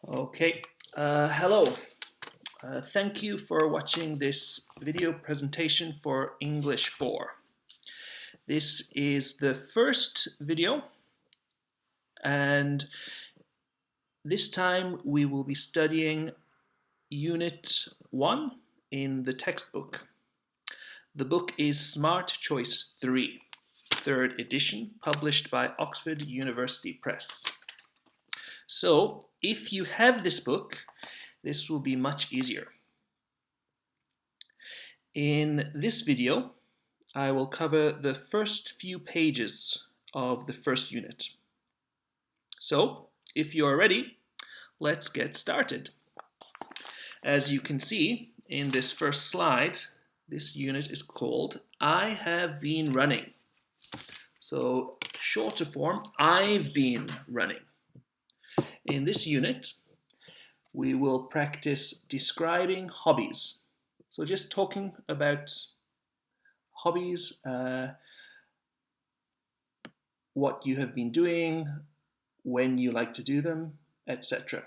Okay, hello. Thank you for watching this video presentation for English 4. This is the first video, and this time we will be studying Unit 1 in the textbook. The book is Smart Choice 3, 3rd edition, published by Oxford University Press. So, if you have this book, this will be much easier. In this video, I will cover the first few pages of the first unit. So, if you are ready, let's get started. As you can see in this first slide, this unit is called I have been running. So, shorter form, I've been running. In this unit, we will practice describing hobbies. So just talking about hobbies, what you have been doing, when you like to do them, etc.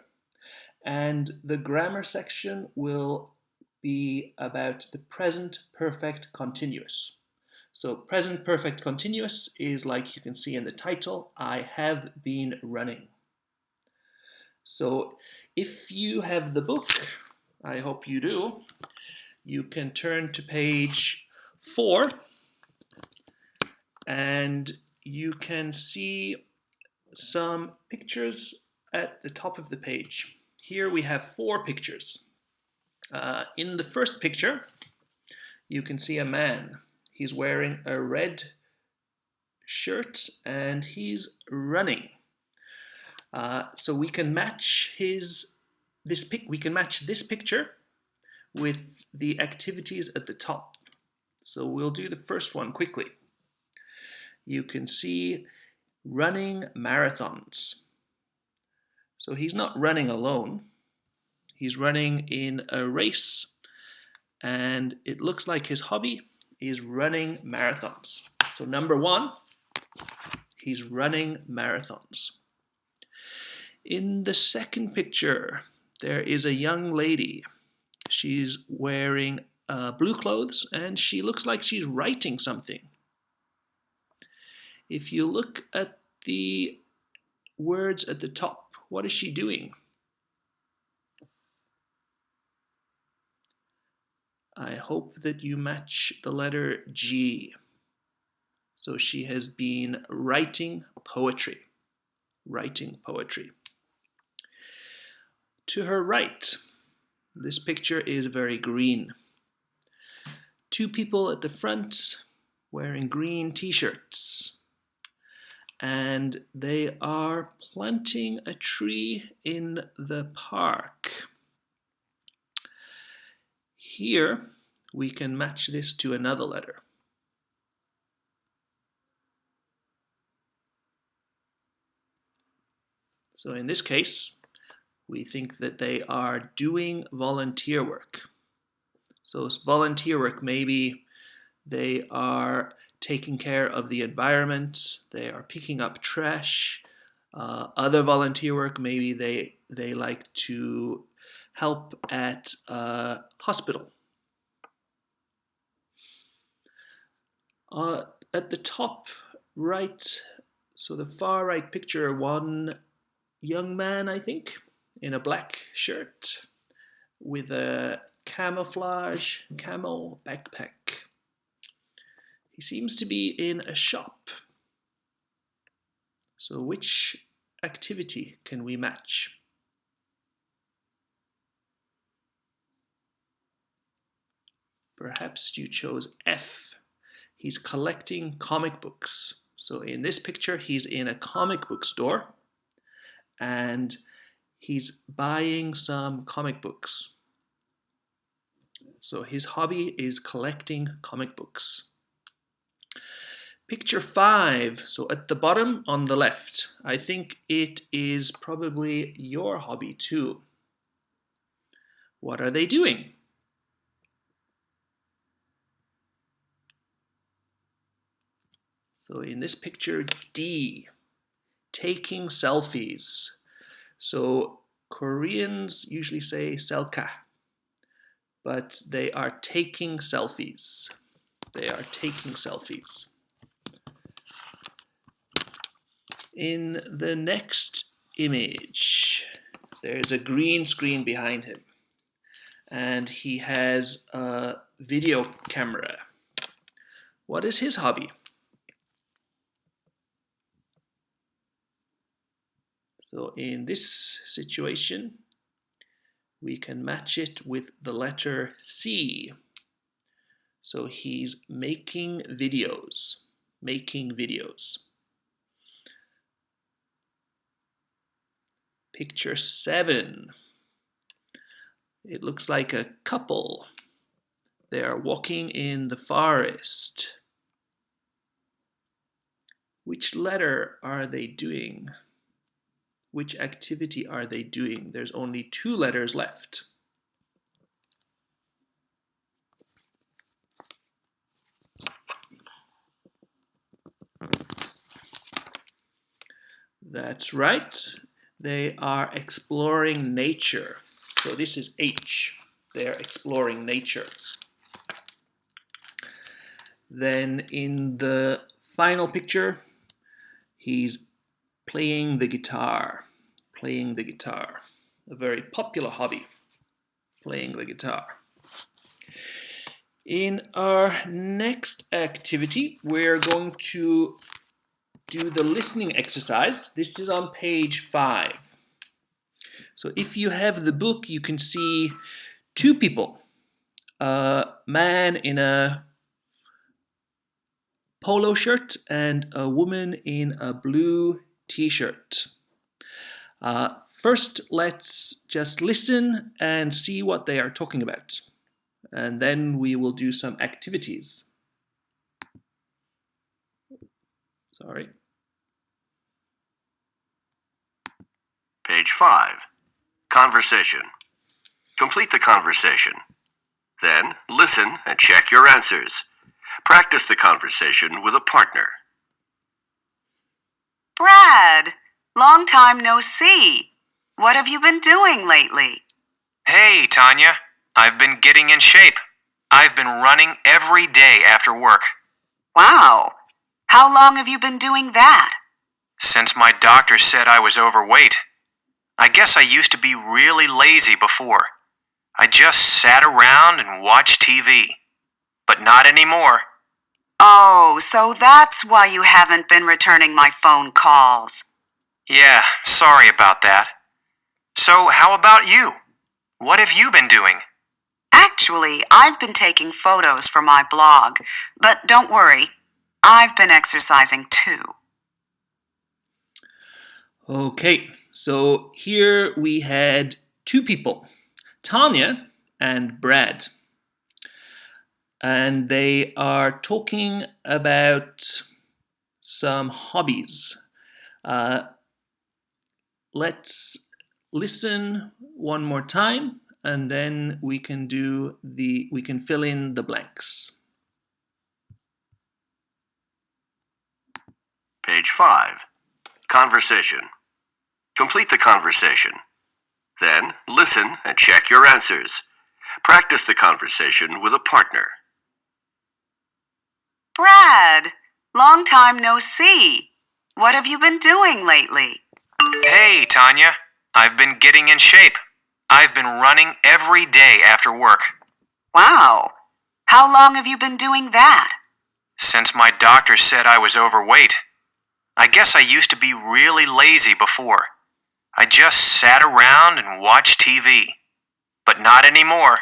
And the grammar section will be about the present perfect continuous. So present perfect continuous is like you can see in the title, I have been running. So if you have the book, I hope you do, you can turn to page 4 and you can see some pictures at the top of the page. Here we have 4 pictures. In the first picture, you can see a man. He's wearing a red shirt and he's running. So we can match this picture with the activities at the top. So we'll do the first one quickly. You can see running marathons. So he's not running alone. He's running in a race, and it looks like his hobby is running marathons. So number 1, he's running marathons. In the second picture, there is a young lady. She's wearing blue clothes, and she looks like she's writing something. If you look at the words at the top, what is she doing? I hope that you match the letter G. So she has been writing poetry. Writing poetry. To her right, this picture is very green. 2 people at the front wearing green t-shirts. And they are planting a tree in the park. Here, we can match this to another letter. So in this case, we think that they are doing volunteer work. So volunteer work, maybe they are taking care of the environment, they are picking up trash. Other volunteer work, maybe they like to help at a hospital. At the top right, so the far right picture, one young man, I think, in a black shirt with a camouflage camel backpack. He seems to be in a shop. So which activity can we match? Perhaps you chose F. He's collecting comic books. So in this picture, he's in a comic book store and he's buying some comic books. So his hobby is collecting comic books. Picture 5, so at the bottom on the left, I think it is probably your hobby too. What are they doing? So in this picture, D, taking selfies. So Koreans usually say selka, but they are taking selfies. They are taking selfies. In the next image, there's a green screen behind him, and he has a video camera. What is his hobby? So in this situation, we can match it with the letter C. So he's making videos, making videos. Picture 7. It looks like a couple. They are walking in the forest. Which letter are they doing? Which activity are they doing? There's only 2 letters left. That's right. They are exploring nature. So this is H. They're exploring nature. Then in the final picture, he's playing the guitar. Playing the guitar. A very popular hobby, playing the guitar. In our next activity, we're going to do the listening exercise. This is on page 5. So if you have the book, you can see 2 people. A man in a polo shirt and a woman in a blue t-shirt. First, let's just listen and see what they are talking about. And then we will do some activities. Sorry. Page 5. Conversation. Complete the conversation. Then listen and check your answers. Practice the conversation with a partner. Brad, long time no see. What have you been doing lately? Hey, Tanya. I've been getting in shape. I've been running every day after work. Wow. How long have you been doing that? Since my doctor said I was overweight. I guess I used to be really lazy before. I just sat around and watched TV. But not anymore. Oh, so that's why you haven't been returning my phone calls. Yeah, sorry about that. So how about you? What have you been doing? Actually, I've been taking photos for my blog, but don't worry, I've been exercising too. Okay, so here we had 2 people, Tanya and Brad. And they are talking about some hobbies. Let's listen one more time, and then we can fill in the blanks. Page 5. Conversation. Complete the conversation. Then listen and check your answers. Practice the conversation with a partner. Brad, long time no see. What have you been doing lately? Hey, Tanya. I've been getting in shape. I've been running every day after work. Wow. How long have you been doing that? Since my doctor said I was overweight. I guess I used to be really lazy before. I just sat around and watched TV. But not anymore.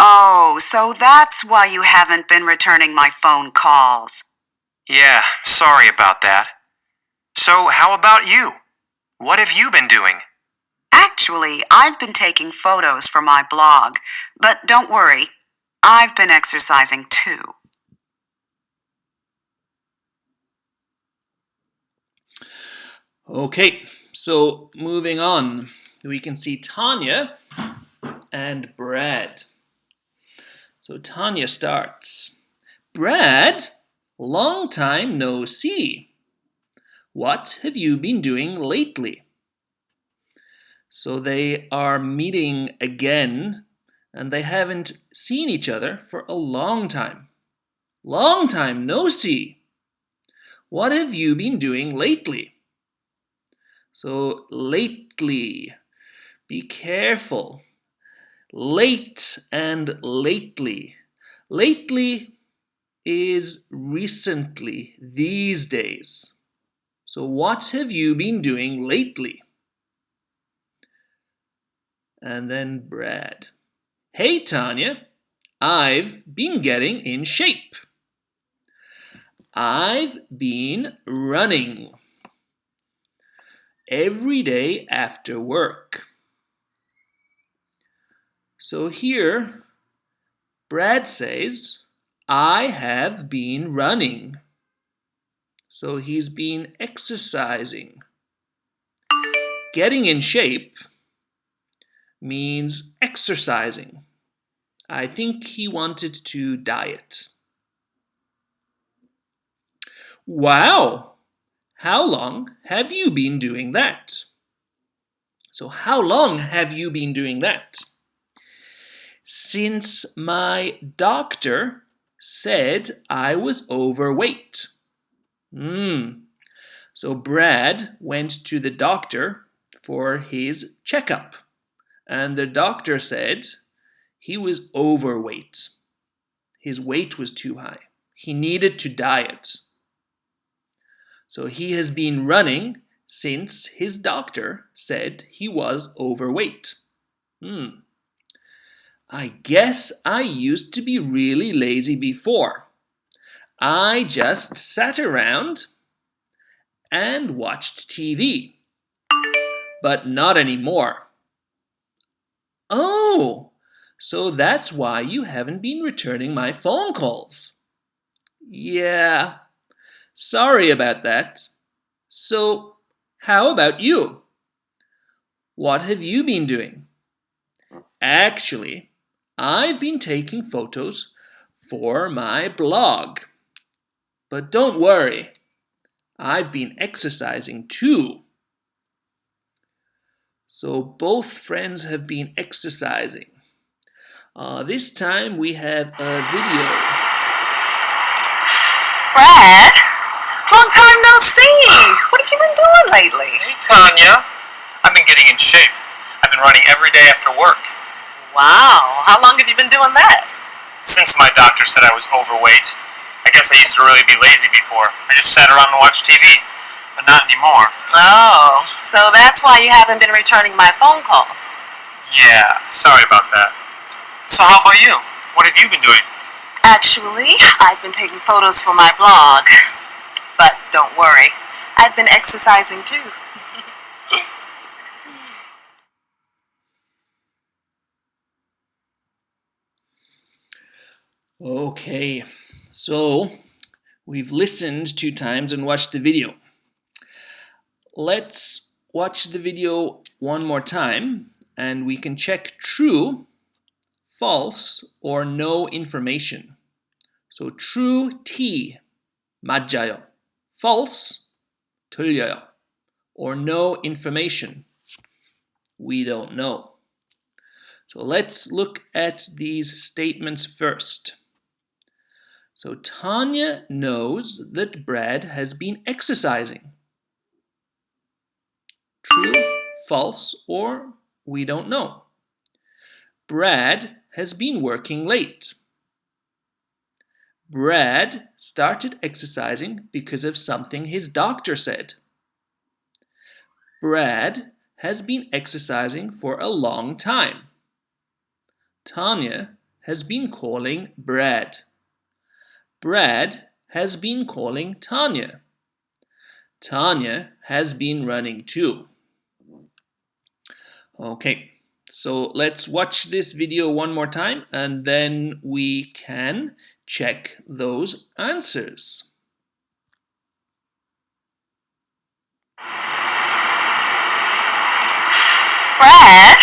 Oh, so that's why you haven't been returning my phone calls. Yeah, sorry about that. So how about you? What have you been doing? Actually, I've been taking photos for my blog, but don't worry, I've been exercising too. Okay, so moving on, we can see Tanya and Brad. So Tanya starts. Brad, long time no see. What have you been doing lately? So they are meeting again, and they haven't seen each other for a long time. Long time no see. What have you been doing lately? So lately, be careful. Late and lately. Lately is recently, these days. So what have you been doing lately? And then Brad. Hey, Tanya, I've been getting in shape. I've been running every day after work. So here, Brad says, I have been running. So he's been exercising. Getting in shape means exercising. I think he wanted to diet. Wow! How long have you been doing that? So how long have you been doing that? Since my doctor said I was overweight. So Brad went to the doctor for his checkup, and the doctor said he was overweight. His weight was too high. He needed to diet. So he has been running since his doctor said he was overweight. I guess I used to be really lazy before. I just sat around and watched TV. But not anymore. Oh, so that's why you haven't been returning my phone calls. Yeah, sorry about that. So, how about you? What have you been doing? Actually, I've been taking photos for my blog. But don't worry, I've been exercising too. So both friends have been exercising. This time we have a video. Brad? Long time no see. What have you been doing lately? Hey, Tanya. I've been getting in shape. I've been running every day after work. Wow. How long have you been doing that? Since my doctor said I was overweight. I guess I used to really be lazy before. I just sat around and watched TV. But not anymore. Oh, so that's why you haven't been returning my phone calls. Yeah, sorry about that. So how about you? What have you been doing? Actually, I've been taking photos for my blog. But don't worry, I've been exercising too. Okay, so we've listened 2 times and watched the video. Let's watch the video one more time and we can check true, false, or no information. So true, T, 맞아요. False, 틀려요. Or no information, we don't know. So let's look at these statements first. So Tanya knows that Brad has been exercising. True, false, or we don't know. Brad has been working late. Brad started exercising because of something his doctor said. Brad has been exercising for a long time. Tanya has been calling Brad. Brad has been calling Tanya. Tanya has been running too. Okay, so let's watch this video one more time and then we can check those answers. Brad?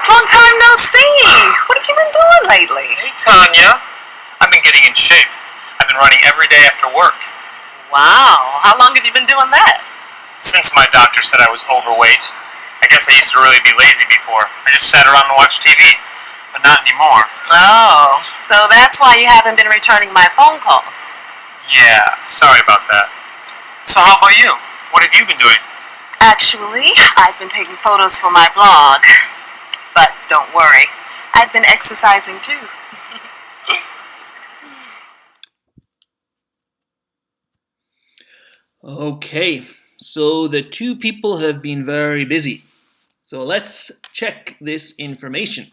Long time no see. What have you been doing lately? Hey, Tanya. I've been getting in shape. I've been running every day after work. Wow. How long have you been doing that? Since my doctor said I was overweight. I guess I used to really be lazy before. I just sat around and watched TV. But not anymore. Oh, so that's why you haven't been returning my phone calls. Yeah, sorry about that. So how about you? What have you been doing? Actually, I've been taking photos for my blog. But don't worry, I've been exercising too. Okay, so the two people have been very busy. So let's check this information.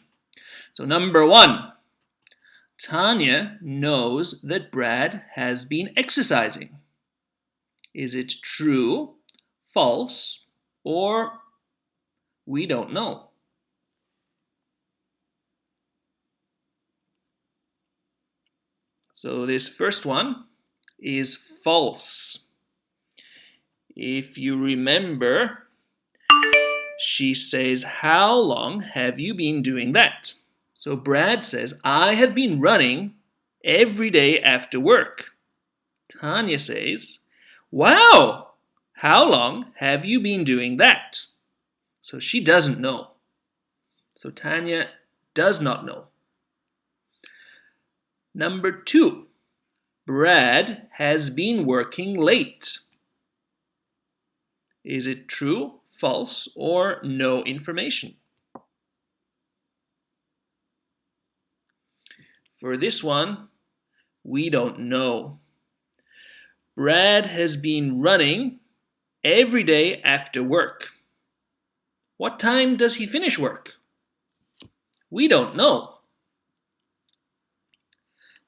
So number one, Tanya knows that Brad has been exercising. Is it true, false, or we don't know? So this first one is false. If you remember, she says, how long have you been doing that? So Brad says, I have been running every day after work. Tanya says, wow, how long have you been doing that? So she doesn't know. So Tanya does not know. Number two, Brad has been working late. Is it true, false, or no information? For this one, we don't know. Brad has been running every day after work. What time does he finish work? We don't know.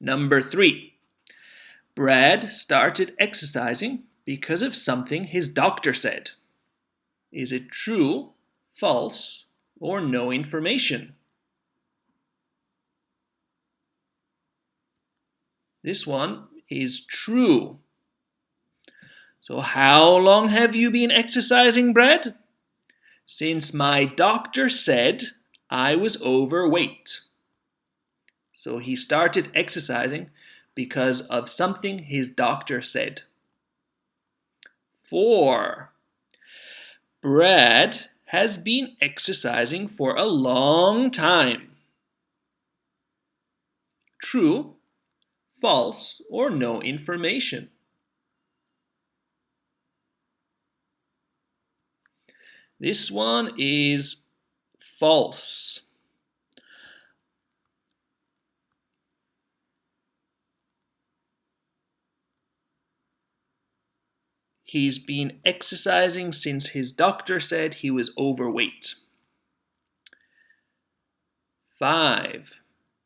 Number three, Brad started exercising because of something his doctor said. Is it true, false, or no information? This one is true. So how long have you been exercising, Brad? Since my doctor said I was overweight. So he started exercising because of something his doctor said. 4. Brad has been exercising for a long time. True, false, or no information? This one is false. He's been exercising since his doctor said he was overweight. 5.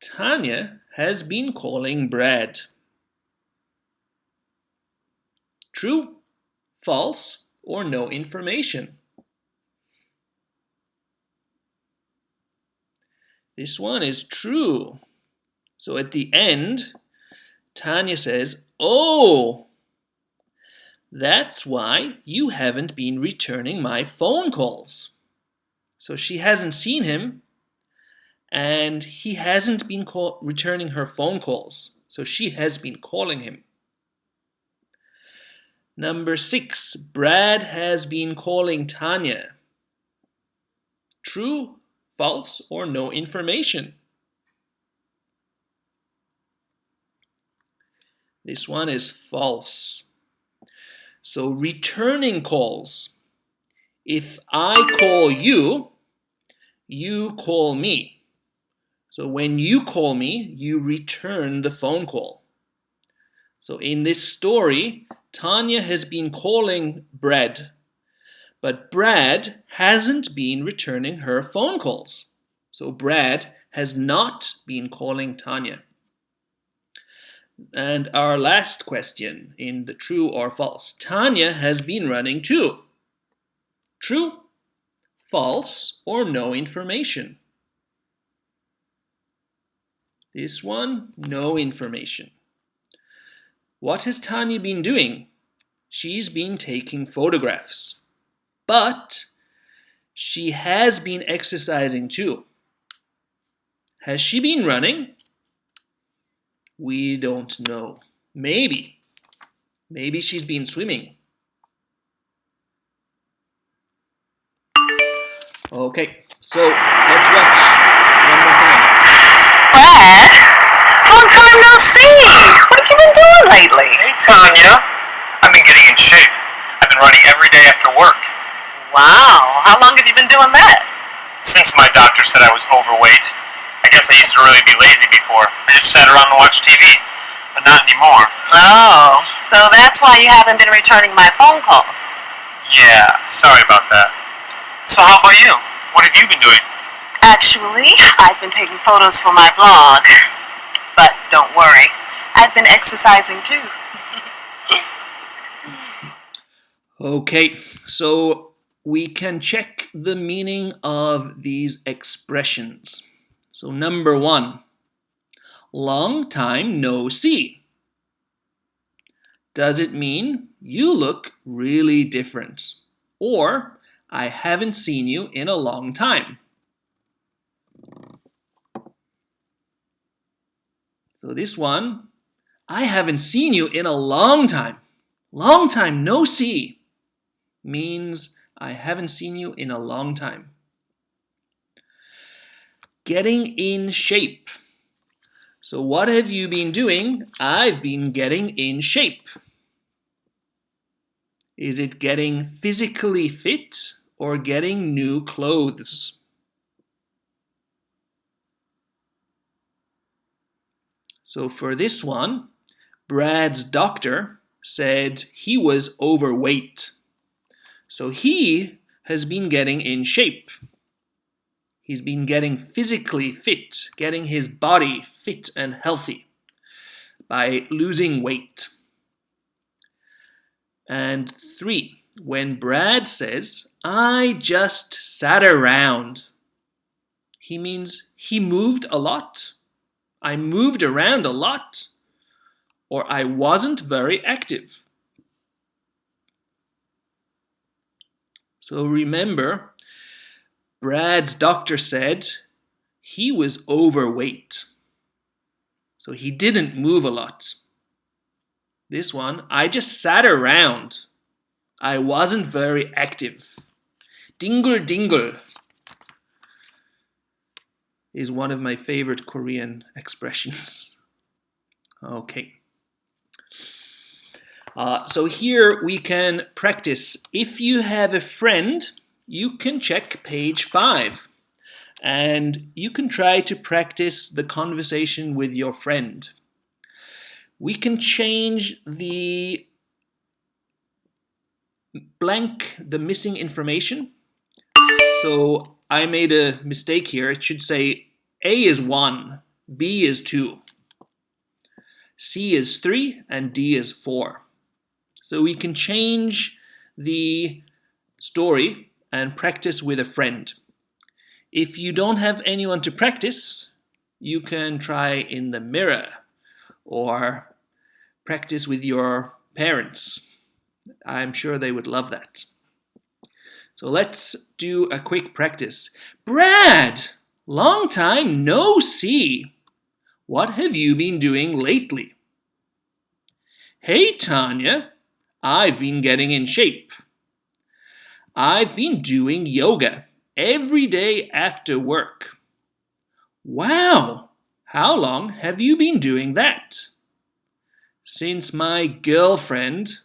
Tanya has been calling Brad. True, false, or no information? This one is true. So at the end, Tanya says, oh, that's why you haven't been returning my phone calls. So she hasn't seen him, and he hasn't been returning her phone calls. So she has been calling him. Number 6, Brad has been calling Tanya. True, false, or no information? This one is false. So returning calls. If I call you, you call me. So when you call me, you return the phone call. So in this story, Tanya has been calling Brad, but Brad hasn't been returning her phone calls. So Brad has not been calling Tanya. And our last question in the true or false. Tanya has been running too. True, false, or no information? This one, no information. What has Tanya been doing? She's been taking photographs. But she has been exercising too. Has she been running? We don't know. Maybe. Maybe she's been swimming. Okay, so let's watch one more time. Brad, long time no see. What have you been doing lately? Hey, Tanya. I've been getting in shape. I've been running every day after work. Wow, how long have you been doing that? Since my doctor said I was overweight. I guess I used to really be lazy before. I just sat around and watched TV. But not anymore. Oh, so that's why you haven't been returning my phone calls. Yeah, sorry about that. So how about you? What have you been doing? Actually, I've been taking photos for my blog. But don't worry, I've been exercising too. Okay, so we can check the meaning of these expressions. So number 1, long time no see. Does it mean you look really different? Or I haven't seen you in a long time? So this one, I haven't seen you in a long time. Long time no see means I haven't seen you in a long time. Getting in shape. So what have you been doing? I've been getting in shape. Is it getting physically fit or getting new clothes? So for this one, Brad's doctor said he was overweight. So he has been getting in shape. He's been getting physically fit, getting his body fit and healthy by losing weight. And 3, when Brad says, I just sat around, he means he moved a lot, I moved around a lot, or I wasn't very active. So remember, Brad's doctor said he was overweight. So he didn't move a lot. This one, I just sat around. I wasn't very active. Dingle dingle is one of my favorite Korean expressions. Okay. So here we can practice. If you have a friend, you can check page 5. And you can try to practice the conversation with your friend. We can change the blank, the missing information. So I made a mistake here. It should say A is 1, B is 2, C is 3, and D is 4. So we can change the story and practice with a friend. If you don't have anyone to practice, you can try in the mirror or practice with your parents. I'm sure they would love that. So let's do a quick practice. Brad, long time no see. What have you been doing lately? Hey, Tanya, I've been getting in shape. I've been doing yoga every day after work. Wow, how long have you been doing that? Since my girlfriend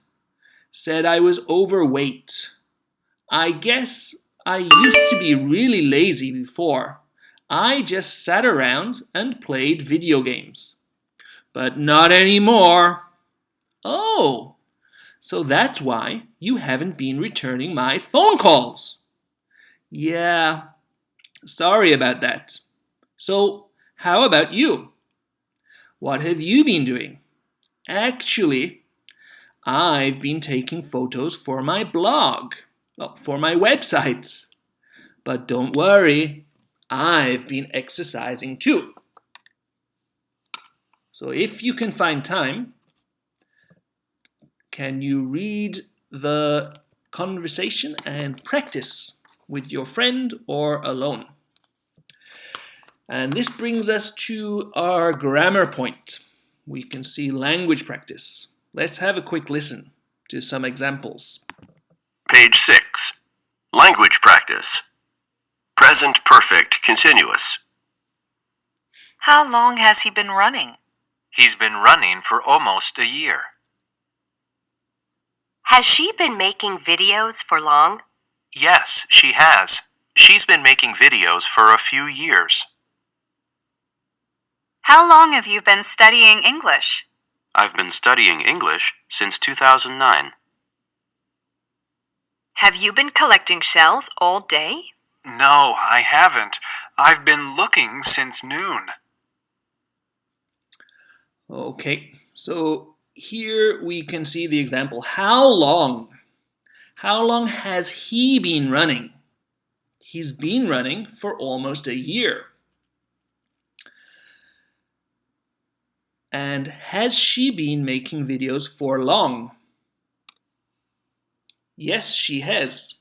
said I was overweight. I guess I used to be really lazy before. I just sat around and played video games. But not anymore. Oh, so that's why you haven't been returning my phone calls. Yeah, sorry about that. So, how about you? What have you been doing? Actually, I've been taking photos for my blog, for my website. But don't worry, I've been exercising too. So if you can find time, can you read the conversation and practice with your friend or alone? And this brings us to our grammar point. We can see language practice. Let's have a quick listen to some examples. Page 6. Language practice. present perfect continuous. How long has he been running? He's been running for almost a year. Has she been making videos for long? Yes, she has. She's been making videos for a few years. How long have you been studying English? I've been studying English since 2009. Have you been collecting shells all day? No, I haven't. I've been looking since noon. Okay, so here we can see the example. How long? How long has he been running? He's been running for almost a year. And has she been making videos for long? Yes, she has.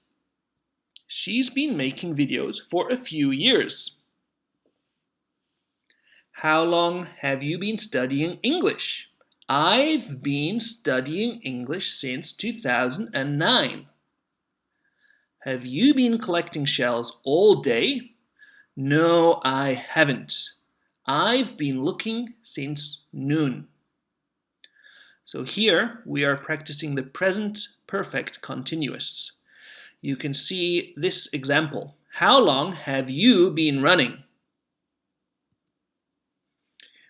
She's been making videos for a few years. How long have you been studying English? I've been studying English since 2009. Have you been collecting shells all day? No, I haven't. I've been looking since noon. So here we are practicing the present perfect continuous. You can see this example. How long have you been running?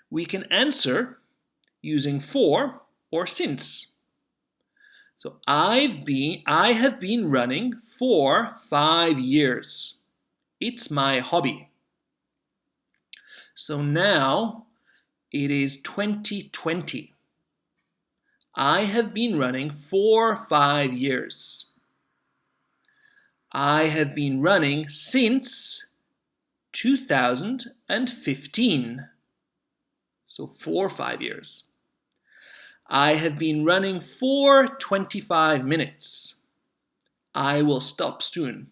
We can answer using for or since. So I have been running for 5 years. It's my hobby. So now it is 2020. I have been running for 5 years. I have been running since 2015. So for 5 years. I have been running for 25 minutes. I will stop soon.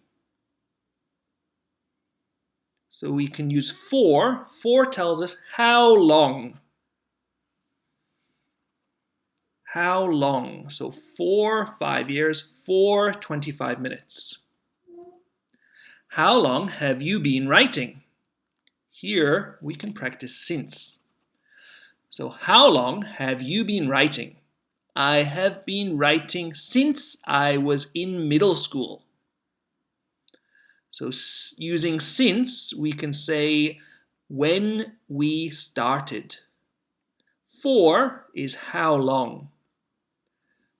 So we can use for. For tells us how long. How long? So for 5 years, for 25 minutes. How long have you been writing? Here we can practice since. So how long have you been writing? I have been writing since I was in middle school. So using since, we can say when we started. For is how long.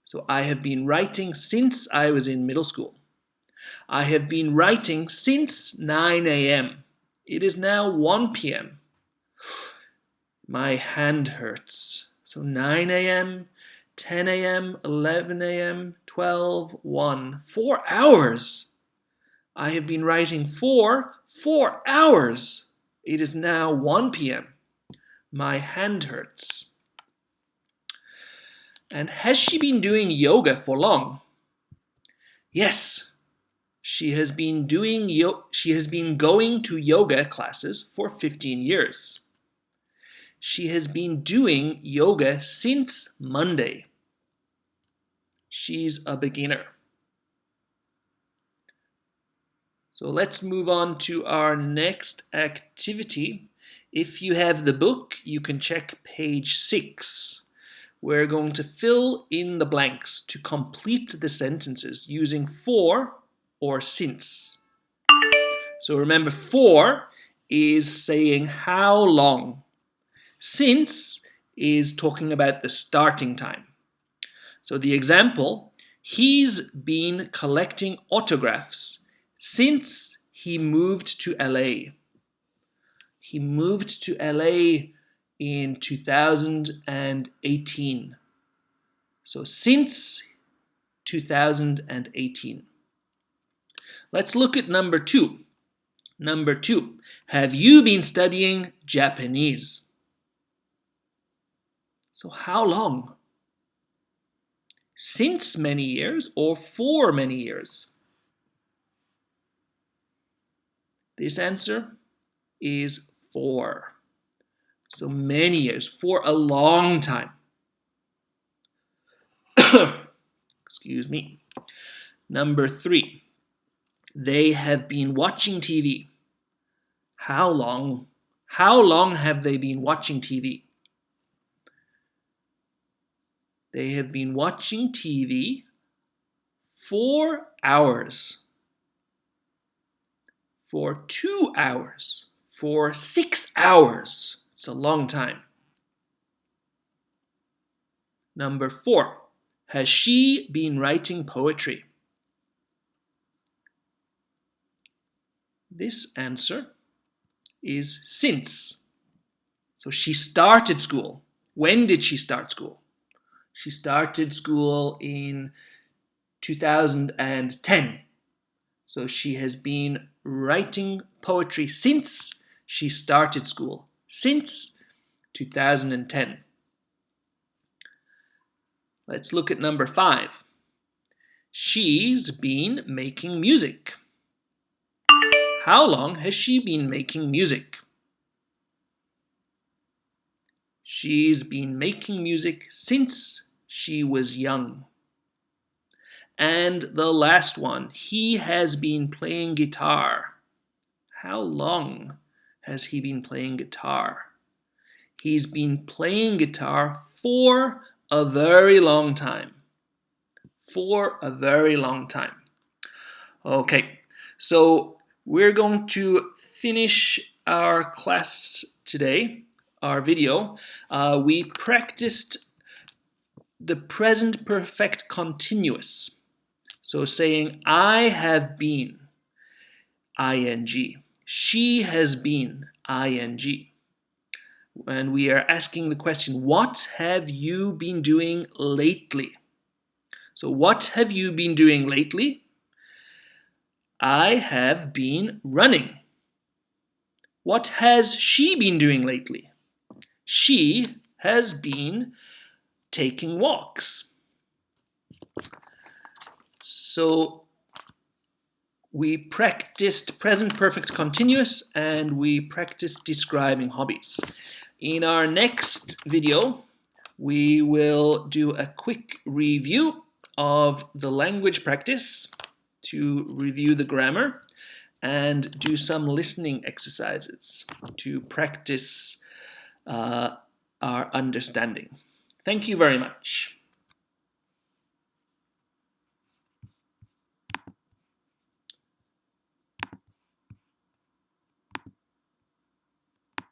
So I have been writing since I was in middle school. I have been writing since 9 a.m. It is now 1 p.m. My hand hurts. So 9 a.m., 10 a.m., 11 a.m., 12, 1. 4 hours. I have been writing for 4 hours. It is now 1 p.m. My hand hurts. And has she been doing yoga for long? Yes. She has been going to yoga classes for 15 years. She has been doing yoga since Monday. She's a beginner. So let's move on to our next activity. If you have the book, you can check page 6. We're going to fill in the blanks to complete the sentences using for or since. So remember, for is saying how long. Since is talking about the starting time. So the example, he's been collecting autographs since he moved to LA. He moved to LA in 2018. So since 2018. Let's look at number 2. Number 2, have you been studying Japanese? So how long? Since many years or for many years? This answer is for. So many years, for a long time. Excuse me. Number 3, they have been watching TV. How long? How long have they been watching TV? They have been watching TV 4 hours. For 2 hours. For 6 hours. It's a long time. Number 4. Has she been writing poetry? This answer is since. So she started school. When did she start school? She started school in 2010. So she has been writing poetry since she started school. Since 2010. Let's look at number 5. She's been making music. How long has she been making music? She's been making music since she was young. And the last one, he has been playing guitar. How long has he been playing guitar? He's been playing guitar for a very long time. For a very long time. Okay, so we're going to finish our class today, our video. We practiced the present perfect continuous. So saying, I have been, ing. She has been, ing. And we are asking the question, what have you been doing lately? So what have you been doing lately? I have been running. What has she been doing lately? She has been taking walks. So we practiced present perfect continuous and we practiced describing hobbies. In our next video, we will do a quick review of the language practice to review the grammar and do some listening exercises to practice our understanding. Thank you very much.